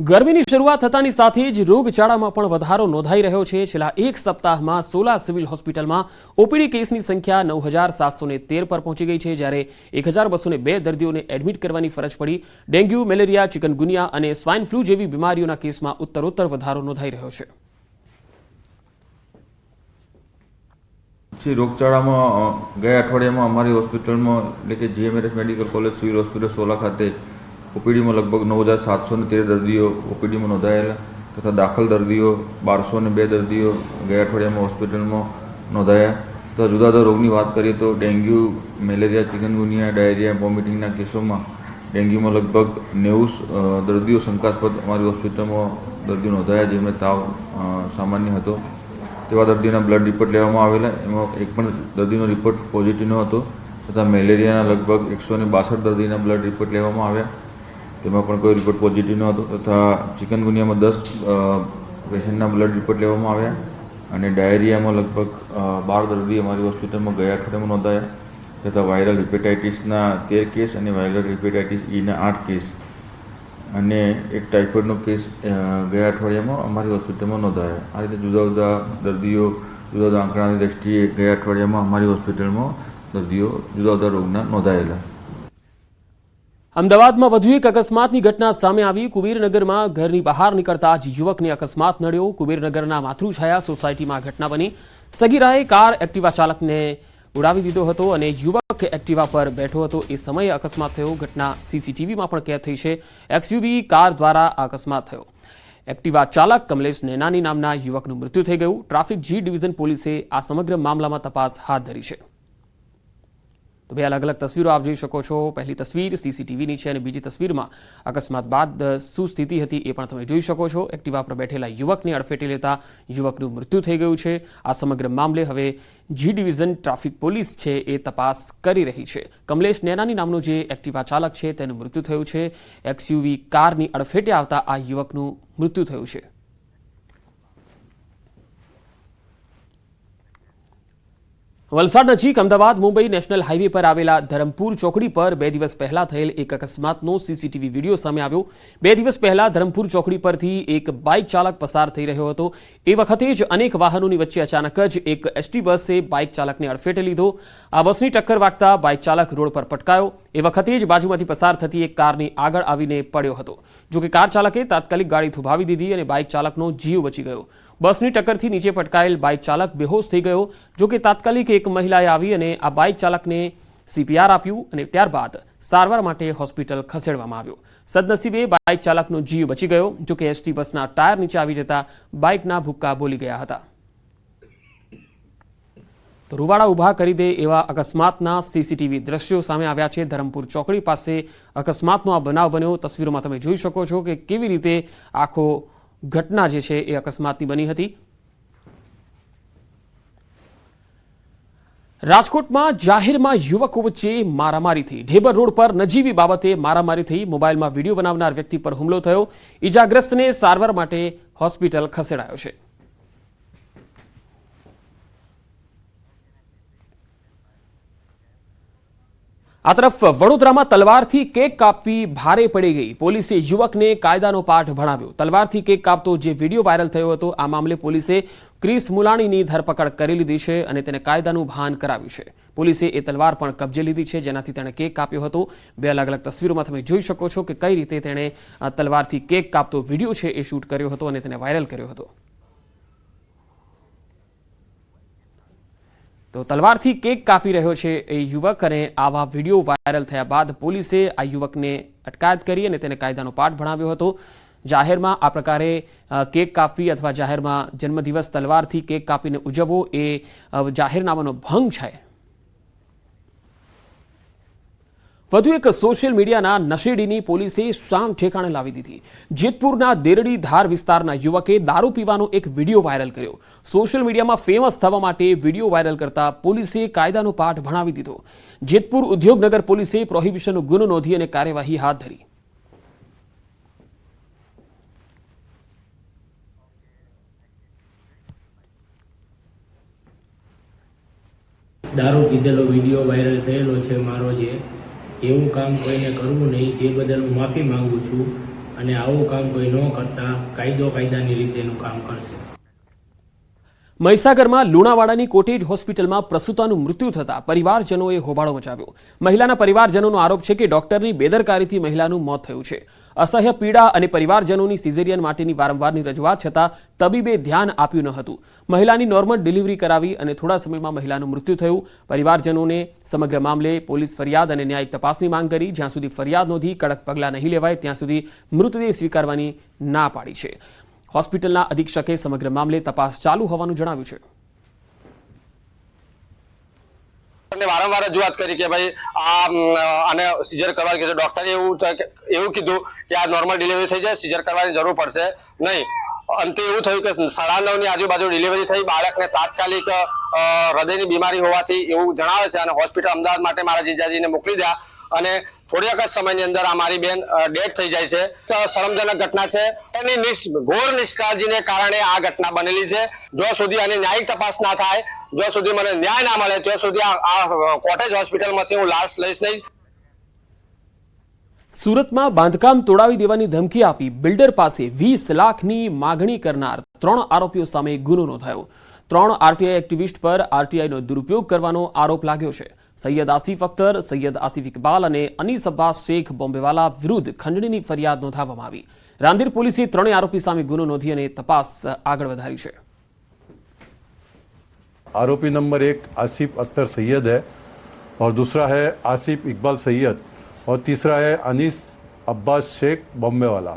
ગરમીની શરૂઆત થતાની સાથે જ રોગચાળામાં પણ વધારો નોંધાઈ રહ્યો છે। છેલ્લા એક સપ્તાહમાં 16 સિવિલ હોસ્પિટલમાં ઓપીડી કેસની સંખ્યા 9,713 પર પહોંચી ગઈ છે, જ્યારે 1,202 દર્દીઓને એડમિટ કરવાની ફરજ પડી। ડેન્ગ્યુ, મેલેરિયા, ચિકનગુનિયા અને સ્વાઇન ફ્લૂ જેવી બીમારીઓના કેસમાં ઉત્તરોત્તર વધારો નોંધાઈ રહ્યો છે। રોગચાળામાં ગયા અઠવાડિયામાં અમારી હોસ્પિટલમાં એટલે કે GMRS medical college civil hospital Sola ખાતે ઓપીડીમાં લગભગ 9,713 દર્દીઓ ઓપીડીમાં નોંધાયેલા તથા દાખલ દર્દીઓ 1,202 દર્દીઓ ગયા અઠવાડિયામાં હોસ્પિટલમાં નોંધાયા। તો જુદા જુદા રોગની વાત કરીએ તો ડેન્ગ્યુ, મેલેરિયા, ચિકનગુનિયા, ડાયરિયા, વોમિટિંગના કેસોમાં ડેન્ગ્યુમાં લગભગ 90 દર્દીઓ શંકાસ્પદ અમારી હોસ્પિટલમાં દર્દીઓ નોંધાયા, જેમને તાવ સામાન્ય હતો તેવા દર્દીઓના બ્લડ રિપોર્ટ લેવામાં આવેલા। એમાં એક પણ દર્દીનો રિપોર્ટ પોઝિટિવ ન હતો તથા મેલેરિયાના લગભગ 162 દર્દીના બ્લડ રિપોર્ટ લેવામાં આવ્યા, તેમાં પણ કોઈ રિપોર્ટ પોઝિટિવ ન હતો તથા ચિકનગુનિયામાં 10 પેશન્ટના બ્લડ રિપોર્ટ લેવામાં આવ્યા અને ડાયરિયામાં લગભગ 12 દર્દી અમારી હોસ્પિટલમાં ગયા અઠવાડિયામાં નોંધાયા તથા વાયરલ હેપેટાઇટિસના 13 કેસ અને વાયરલ હેપેટાઇટિસ ઈના 8 કેસ અને એક ટાઇફોઇડનો કેસ ગયા અઠવાડિયામાં અમારી હોસ્પિટલમાં નોંધાયા। આ રીતે જુદા જુદા દર્દીઓ જુદા જુદા આંકડાની દ્રષ્ટિએ ગયા અઠવાડિયામાં અમારી હોસ્પિટલમાં દર્દીઓ જુદા જુદા રોગના નોંધાયેલા। અમદાવાદમાં વધુ એક અકસ્માતની ઘટના સામે આવી। કુબેરનગરમાં ઘરની બહાર નીકળતા જ યુવકને અકસ્માત નડ્યો। કુબેરનગરના માતૃછાયા સોસાયટીમાં ઘટના બની। સગીરાએ કાર એક્ટિવા ચાલકને ઉડાવી દીધો હતો અને યુવક એક્ટિવા પર બેઠો હતો એ સમયે અકસ્માત થયો। ઘટના સીસીટીવીમાં પણ કેદ થઈ છે। એક્સયુવી કાર દ્વારા આ અકસ્માત થયો। એક્ટિવા ચાલક કમલેશ નૈનાની નામના યુવકનું મૃત્યુ થઈ ગયું। ટ્રાફિક જી ડિવિઝન પોલીસે આ સમગ્ર મામલામાં તપાસ હાથ ધરી છે। તો બે અલગ અલગ તસવીરો આપ જોઈ શકો છો। પહેલી તસવીર સીસીટીવીની છે અને બીજી તસવીરમાં અકસ્માત બાદ શું સ્થિતિ હતી એ પણ તમે જોઈ શકો છો। એક્ટિવા પર બેઠેલા યુવકને અડફેટે લેતા યુવકનું મૃત્યુ થઈ ગયું છે। આ સમગ્ર મામલે હવે જી ડિવિઝન ટ્રાફિક પોલીસ છે એ તપાસ કરી રહી છે। કમલેશ નૈનાની નામનો જે એક્ટિવા ચાલક છે તેનું મૃત્યુ થયું છે। એક્સયુવી કારની અડફેટે આવતા આ યુવકનું મૃત્યુ થયું છે। વલસાડ નજીક અમદાવાદ મુંબઈ નેશનલ હાઈવે પર આવેલા ધરમપુર ચોકડી પર 2 દિવસ પહેલા થયેલ એક અકસ્માતનો સીસીટીવી વિડીયો સામે આવ્યો। 2 દિવસ પહેલા ધરમપુર ચોકડી પરથી એક બાઇક ચાલક પસાર થઈ રહ્યો હતો। એ વખતે જ અનેક વાહનોની વચ્ચે અચાનક જ એક એસટી બસે બાઇક ચાલકને અડફેટે લીધો। આ બસની ટક્કર વાગતા બાઇક ચાલક રોડ પર પટકાયો। એ વખતે જ બાજુમાંથી પસાર થતી એક કારની આગળ આવીને પડ્યો હતો। જોકે કાર ચાલકે તાત્કાલિક ગાડી થોભાવી દીધી અને બાઇક ચાલકનો જીવ બચી ગયો। બસની ટક્કરથી નીચે પટકાયેલ બાઇક ચાલક બેહોશ થઈ ગયો। જોકે તાત્કાલિક એક મહિલાએ આવી અને આ બાઇક ચાલકને સીપીઆર આપ્યું અને ત્યારબાદ સારવાર માટે હોસ્પિટલ ખસેડવામાં આવ્યો। સદનસીબે બાઇક ચાલકનો જીવ બચી ગયો। જોકે એસટી બસના ટાયર નીચે આવી જતા બાઇકના ભૂક્કા બોલી ગયા હતા। તો રૂવાડા ઊભા કરી દે એવા અકસ્માતના સીસીટીવી દ્રશ્યો સામે આવ્યા છે। ધરમપુર ચોકડી પાસે અકસ્માતનો આ બનાવ બન્યો। તસવીરોમાં તમે જોઈ શકો છો કે કેવી રીતે આખો ઘટના જે છે એ અકસ્માતની બની હતી। રાજકોટમાં જાહેરમાં યુવકો વચ્ચે મારામારી થઈ। ઢેબર રોડ પર નજીવી બાબતે મારામારી થઈ। મોબાઈલમાં વિડીયો બનાવનાર વ્યક્તિ પર હુમલો થયો। ઈજાગ્રસ્તને સારવાર માટે હોસ્પિટલ ખસેડાયો છે। આ તરફ વડોદરામાં તલવારથી કેક કાપવી ભારે પડી ગઈ। પોલીસે યુવકને કાયદાનો પાઠ ભણાવ્યો। તલવારથી કેક કાપતો જે વિડીયો વાયરલ થયો હતો આ મામલે પોલીસે ક્રિસ મુલાણીની ધરપકડ કરી લીધી છે અને તેને કાયદાનું ભાન કરાવ્યું છે। પોલીસે એ તલવાર પણ કબજે લીધી છે જેનાથી તેણે કેક કાપ્યો હતો। બે અલગ અલગ તસવીરોમાં તમે જોઈ શકો છો કે કઈ રીતે તેણે તલવારથી કેક કાપતો વિડીયો છે એ શૂટ કર્યો હતો અને તેને વાયરલ કર્યો હતો। તો તલવારથી કેક કાપી રહ્યો છે એ યુવક અને આવા વિડીયો વાયરલ થયા બાદ પોલીસે આ યુવકને અટકાયત કરી અને તેને કાયદાનો પાઠ ભણાવ્યો હતો। જાહેરમાં આ પ્રકારે કેક કાપવી અથવા જાહેરમાં જન્મદિવસ તલવારથી કેક કાપીને ઉજવવો એ જાહેરનામાનો ભંગ છે। વધુ એક સોશિયલ મીડિયાના નશેડીની પોલીસે શામ ઠેકાણે લાવી દીધી। જેતપુરના દેરડી ધાર વિસ્તારના યુવકે દારૂ પીવાનો એક વિડીયો વાયરલ કર્યો। સોશિયલ મીડિયામાં ફેમસ થવા માટે વિડીયો વાયરલ કરતા પોલીસે કાયદાનો પાઠ ભણાવી દીધો। જેતપુર ઉદ્યોગનગર પોલીસે પ્રોહિબિશનનો ગુનો નોંધી અને કાર્યવાહી હાથ ધરી। દારૂ પીધેલો વિડીયો વાયરલ થયેલો છે મારો, જેવું કામ કોઈને કરવું નહીં, જે બદલ હું માફી માંગુ છું અને આવું કામ કોઈ ન કરતા કાયદાની રીતે એનું કામ કરશે. મહીસાગરમાં લુણાવાડાની કોટેજ હોસ્પિટલમાં પ્રસૂતાનું મૃત્યુ થતાં પરિવારજનોએ હોબાળો મચાવ્યો. મહિલાના પરિવારજનોનો આરોપ છે કે ડોક્ટરની બેદરકારીથી મહિલાનું મોત થયું છે. અસહ્ય પીડા અને પરિવારજનોની સિઝેરિયન માટેની વારંવારની રજૂઆત છતાં તબીબે ધ્યાન આપ્યું ન હતું. મહિલાની નોર્મલ ડિલિવરી કરાવી અને થોડા સમયમાં મહિલાનું મૃત્યુ થયું. પરિવારજનોને સમગ્ર મામલે પોલીસ ફરિયાદ અને ન્યાયિક તપાસની માંગ કરી. જ્યાં સુધી ફરિયાદ નોંધી કડક પગલાં નહીં લેવાય ત્યાં સુધી મૃતદેહ સ્વીકારવાની ના પાડી છે. હોસ્પિટલના અધિક્ષકે સમગ્ર મામલે તપાસ ચાલુ હોવાનું જણાવ્યું છે. વારંવાર રજૂઆત કરી કે ભાઈ આને સીઝર કરવા કે ડોક્ટરે એવું કીધું કે આ નોર્મલ ડિલિવરી થઈ જાય, સીઝર કરવાની જરૂર પડશે નહીં. અંતે એવું થયું કે 9:30 ની આજુબાજુ ડિલિવરી થઈ. બાળકને તાત્કાલિક હૃદયની બીમારી હોવાથી એવું જણાવે છે અને હોસ્પિટલ અમદાવાદ માટે મારા જીજાજીને મોકલી દયા અને થોડીક જ સમયની અંદર આ મારી બેન ડેથ થઈ જાય છે. શરમજનક ઘટના છે. એની ઘોર નિષ્કાળજીને કારણે આ ઘટના બનેલી છે. જો સુધી આની ન્યાયિક તપાસ ના થાય, જો સુધી મને ન્યાય ના મળે ત્યાં સુધી આ કોટેજ હોસ્પિટલમાંથી હું લાશ લઈશ નહીં. સુરતમાં બાંધકામ તોડાવી દેવાની ધમકી આપી બિલ્ડર પાસે 20 લાખની માગણી કરનાર 3 આરોપીઓ સામે ગુનો નોંધાયો. 3 આરટીઆઈ એક્ટિવિસ્ટ પર આરટીઆઈનો દુરુપયોગ કરવાનો આરોપ લાગ્યો છે. સૈયદ આસિફ અખ્તર, સૈયદ આસિફ ઇકબાલ અને અનીસ અબ્બાસ શેખ બોમ્બેવાલા વિરુદ્ધ ખંડણીની ફરિયાદ નોંધાવવામાં આવી. રાંદેર પોલીસે 3 આરોપી સામે ગુનો નોંધી અને તપાસ આગળ વધારી છે. आरोपी नंबर 1 आसिफ अख्तर सैयद है और दूसरा है आसिफ इकबाल सैयद और तीसरा है अनीस अब्बास शेख बॉम्बे वाला.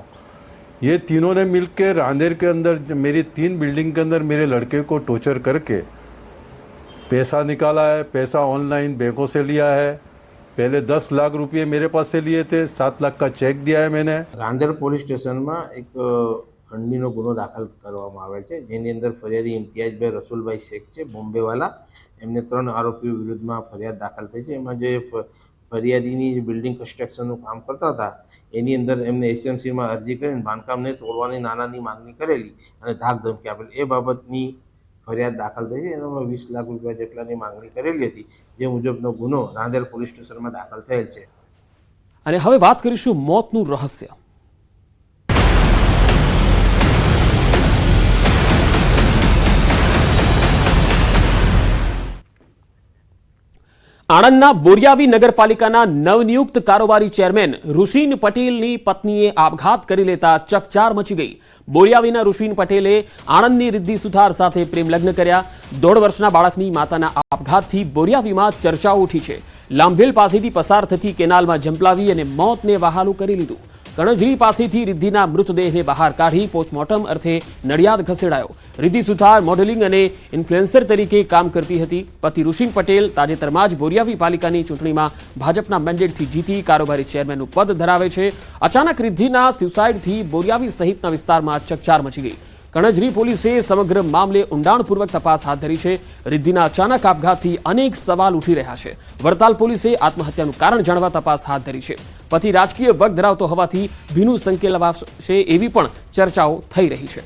ये तीनों ने मिलकर रांदेर के अंदर मेरी 3 बिल्डिंग के अंदर मेरे लड़के को टॉर्चर करके पैसा निकाला है. पैसा ऑनलाइन बैंकों से लिया है. पहले 10 लाख रुपये मेरे पास से लिए थे. 7 लाख का चेक दिया है मैंने. રાંદેર પોલીસ સ્ટેશનમાં એક ખંડણીનો ગુનો દાખલ કરવામાં આવેલ છે, જેની અંદર ફરિયાદી ઇમ્તિયાઝભાઈ રસુલભાઈ શેખ છે બોમ્બેવાલા. એમને 3 આરોપીઓ વિરુદ્ધમાં ફરિયાદ દાખલ થઈ છે. એમાં જે ફરિયાદીની બિલ્ડિંગ કન્સ્ટ્રક્શનનું કામ કરતા હતા એની અંદર એમને એસએમસીમાં અરજી કરીને બાંધકામને તોડવાની નાનાની માંગણી કરેલી અને ધાક ધમકી આપેલી. એ બાબતની ફરિયાદ દાખલ થઈ છે. એમાં 20 લાખ રૂપિયા જેટલાની માંગણી કરેલી હતી, જે મુજબનો ગુનો રાંદેર પોલીસ સ્ટેશનમાં દાખલ થયેલ છે. અને હવે વાત કરીશું મોતનું રહસ્ય. આણંદના બોરિયાવી નગરપાલિકાના નવનિયુક્ત કારોબારી ચેરમેન ઋષિન પટેલની પત્નીએ આપઘાત કરી લેતા ચકચાર મચી ગઈ. બોરિયાવીના ઋષિન પટેલે આણંદની રિદ્ધિ સુથાર સાથે પ્રેમ લગ્ન કર્યા. 1.5 વર્ષના બાળકની માતાના આપઘાતથી બોરિયાવીમાં ચર્ચાઓ ઉઠી છે. લાંભેલ પાસેથી પસાર થતી કેનાલમાં ઝંપલાવી અને મોતને વહાલું કરી લીધું. કણજરી પાસેથી રિદ્ધિના મૃતદેહને બહાર કાઢી પોસ્ટમોર્ટમ અર્થે નડિયાદ ખસેડાયો. રિદ્ધિ સુથાર મોડેલિંગ અને ઇન્ફ્લુએન્સર તરીકે કામ કરતી હતી. પતિ ઋષિન પટેલ તાજેતરમાં જ બોરિયાવી પાલિકાની ચૂંટણીમાં ભાજપના મેન્ડેટથી જીતી કારોબારી ચેરમેનનું પદ ધરાવે છે. અચાનક રિદ્ધિના સ્યુસાઇડથી બોરિયાવી સહિતના વિસ્તારમાં ચકચાર મચી ગઈ. કણજરી પોલીસે સમગ્ર મામલે ઊંડાણપૂર્વક તપાસ હાથ ધરી છે. રિદ્ધિના અચાનક આપઘાતથી અનેક સવાલ ઉઠી રહ્યા છે. વડતાલ પોલીસે આત્મહત્યાનું કારણ જાણવા તપાસ હાથ ધરી છે. પતિ રાજકીય વગ ધરાવતો હોવાથી ભીનું સંકેલાવશે એવી પણ ચર્ચાઓ થઈ રહી છે.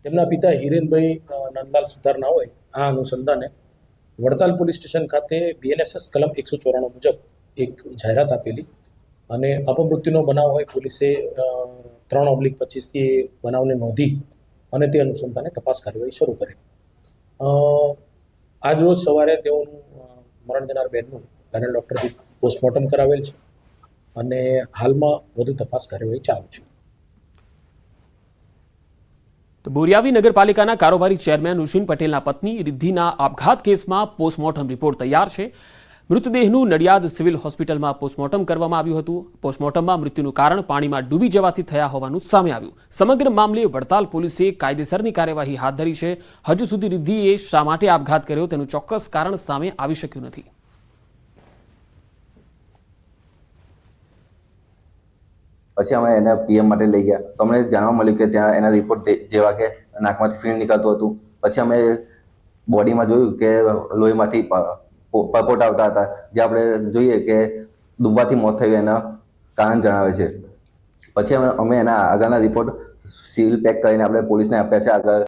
તેમના પિતા હિરેનભાઈ નંદલાલ સુધારના હોય આ અનુસંધાને વડતાલ પોલીસ સ્ટેશન ખાતે BNSS કલમ 194 મુજબ એક જાહેરાત આપેલી અને અપમૃત્યુનો બનાવ હોય પોલીસે 3/25 બનાવને નોંધી અને તે અનુસંધાને તપાસ કાર્યવાહી શરૂ કરી. આજ રોજ સવારે તેઓનું મરણ જનાર બહેનનું પેનલ ડૉક્ટરથી પોસ્ટમોર્ટમ કરાવેલ છે અને હાલમાં વધુ તપાસ કાર્યવાહી ચાલુ છે. તો બોરિયાવી નગરપાલિકાના કારોબારી ચેરમેન ઋષિન પટેલના પત્ની રિદ્ધિના આપઘાત કેસમાં પોસ્ટમોર્ટમ રિપોર્ટ તૈયાર છે. મૃતદેહનું નડિયાદ સિવિલ હોસ્પિટલમાં પોસ્ટમોર્ટમ કરવામાં આવ્યું હતું. પોસ્ટમોર્ટમમાં મૃત્યુનું કારણ પાણીમાં ડૂબી જવાથી થયા હોવાનું સામે આવ્યું. સમગ્ર મામલે વડતાલ પોલીસે કાયદેસરની કાર્યવાહી હાથ ધરી છે. હજુ સુધી રિદ્ધિએ શા માટે આપઘાત કર્યો તેનું ચોક્કસ કારણ સામે આવી શક્યું નથી. પછી અમે એને PM માટે લઈ ગયા તો અમને જાણવા મળ્યું કે ત્યાં એના રિપોર્ટ જેવા કે નાકમાંથી ફીણ નીકળતું હતું. પછી અમે બોડીમાં જોયું કે લોહીમાંથી પપોટ આવતા હતા, જે આપણે જોઈએ કે ડૂબવાથી મોત થયું એના કારણ જણાવે છે. પછી અમે એના આગળના રિપોર્ટ સિવિલ પેક કરીને આપણે પોલીસને આપ્યા છે. આગળ